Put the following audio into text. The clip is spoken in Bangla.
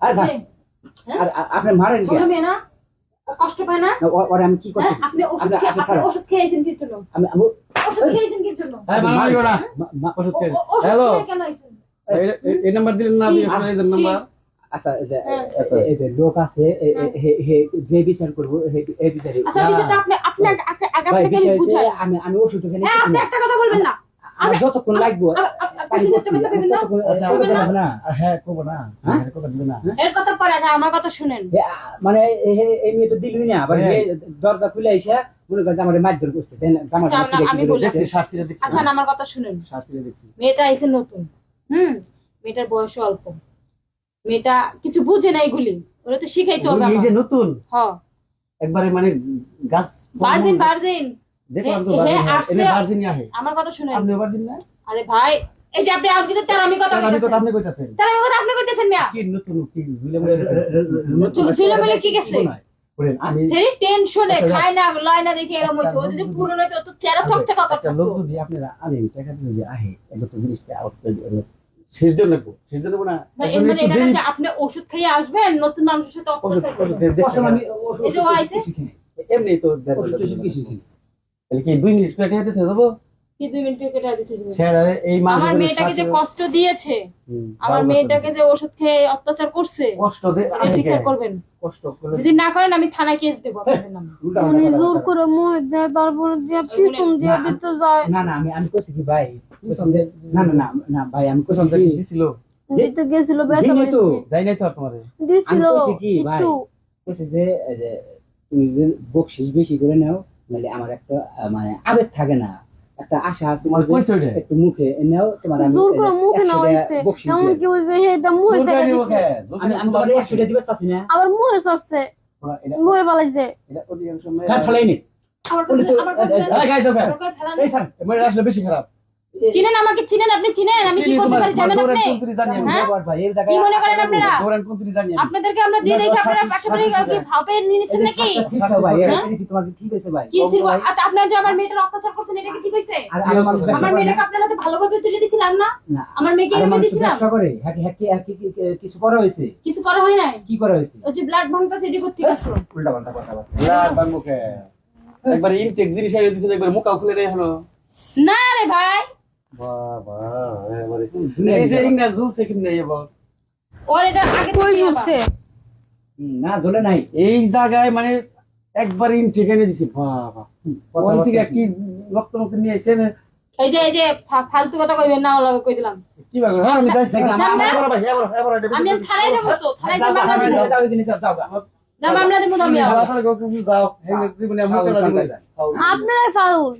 আরে ভাই আর আপনি মারেন ছোট মেয়ে না কষ্ট পায় না ওরে আমি কি করতে আপনি ওষুধ খেয়েছেন কি জন্য আমি ওষুধ খেয়েছেন কি জন্য হ্যাঁ মারিও না ওষুধ খেয়ে হ্যালো কেন আইছেন এই নাম্বার দিলেন না আপনি শুনে এই নাম্বার আচ্ছা এই যে লোক আছে হে যে বিচার করব হে বিচারে আচ্ছা বিচারটা আপনি আগে ভাই আপনাকে বিষয় হচ্ছে বুঝাই আমি ওষুধ খেয়ে আপনি একটা কথা বলবেন না আমার যতক্ষণ লাগবে না হ্যাঁ করবো না হ্যাঁ করবো না এর কথা পরে আগে আমার কথা শুনেন মানে এই মেয়ে তো দিলই না আবার দরজা খুলে এসে মনে করে আমার মারধর করছে আমি বলি শাস্তিটা দেখছি আচ্ছা না আমার কথা শুনেন শাস্তিটা দেখছি মেয়েটা আইছে নতুন মেয়েটার বয়স অল্প মেয়েটা কিছু বুঝে না এগুলি ওরা তো শিখাইতে হবে নিজে নতুন হ্যাঁ একবারে মানে গাছ ভার্জিন দেখলাম তো ভার্জিন আহে আমার কথা শুনেন আপনি ভার্জিন না আরে ভাই এই যে আপনি আমাকে তো তার আমি কথা কইতেছেন আপনি কইতাছেন তার আমি কথা আপনি কইতেছেন না কি নতুন কি ঝুলে মরে গেছে ঝুলে মরে কি গেছে বলেন আমি সেই টেনশনে খায় না লয় না দেখে এরকম হইছে ও যদি পুরো নয় তো চেহারা চকচকা করতে একটা লোক যদি আপনারা আনেন টাকা যদি আহে এগুলো তো জিনিসটা আউট করে শেষ দিন লাগবো শেষ দিন না মানে এটা যে আপনি ওষুধ খেয়ে আসবেন নতুন মানুষের সাথে ওষুধ আমি এই যে ও আইছে এমনি তো কিছু কিনে তাহলে কি 2 মিনিট করে দিতে যাবো কি 2 মিনিট কেটে দিতে যাবেন স্যার এই মাস আমার মেয়েটাকে যে কষ্ট দিয়েছে আমার মেয়েটাকে যে ওষুধ খেয়ে অত্যাচার করছে কষ্ট দে এর বিচার করবেন কষ্ট করে যদি না করেন আমি থানায় কেস দেব আপনাদের নামে উনি জোর করে মুখ দেয় তারপরে দিয়ে পিছন দিয়ে দিতে যায় না আমি কইছি কি ভাই না ভাই আমি কইছি কসম কি দিছিল দিতে গেছিল বেসা দিনে তো যাই নাই তো তোমারে দিছিল আমি কইছি কি ভাই একটু কইছি যে তুমি যদি বকশিস বেশি করে নাও মানে আমার একটা মানে আবেগ থাকে না একটা আশা আছে তোমার কইছো রে একটু মুখে নাও তোমার আমি জোর করে মুখে না হইছে এমন কি ওই যে হেটা মুখে ছেড়ে দিছে আমি তোমার 100 দিবে চাচ্ছি না আবার মুখে ছাড়ছে মুখে পালাইছে এটা অধিকাংশ কাট ফলাই নি এই গাই দাও এই স্যার মেরে আসলে বেশি খারাপ চিনেন আমাকে চিনেন আপনি চিনেন আমি কি করতে পারি জানেন আপনি হ্যাঁ? ভাই এই জায়গায় কি মনে করেন আপনারা দৌড়ান কোন তুই জানি আপনাদেরকে আমরা দিয়ে দেখি আপনারা পাশে পাশে কি ভাবে নিয়েছেন নাকি ভাই এটা কি তোমার ঠিক আছে ভাই কি ছিল আপনারা যে আমার মেয়েটার অত্যাচার করছেন এটা কি ঠিক হইছে আর আমার মেয়েটাকে আপনারা তো ভালোভাবে তুলে দিছিলাম না আমার মেয়েকে এভাবে দিছিলাম ব্যবসা করে হ্যাকি কিছু করা হয়েছে কিছু করা হয় নাই কি করা হয়েছে ওই যে ব্লাড ভাঙতাছে এটি করতে আসলো উল্টা পাল্টা কথা বল লাল বাঙ্গুকে একবার ইনটেক জিনিস আইরে দিছেন একবার মুখ খুলে রে হলো না রে ভাই বাবা এবারে এই যে ইংরেজ ঝুলছে কি নাই এবার ওর এটা আগে কই থেকে হচ্ছে না জ্বলে নাই এই জায়গায় মানে একবার ইনটেক এনে দিছি বাবা কোন থেকে কি রক্ত রক্ত নিয়ে আইছেন এই যে ফালতু কথা কইবেন না ওলা কই দিলাম কি বাবা হ্যাঁ আমি যাই জান না? এবার ভাই এবার আমি থানায় যাব তো থানায় যাব যাও দিন যাও মামলা দেব আমি যাও যাও হেন জীবনে আমি আপনারাই ফাউল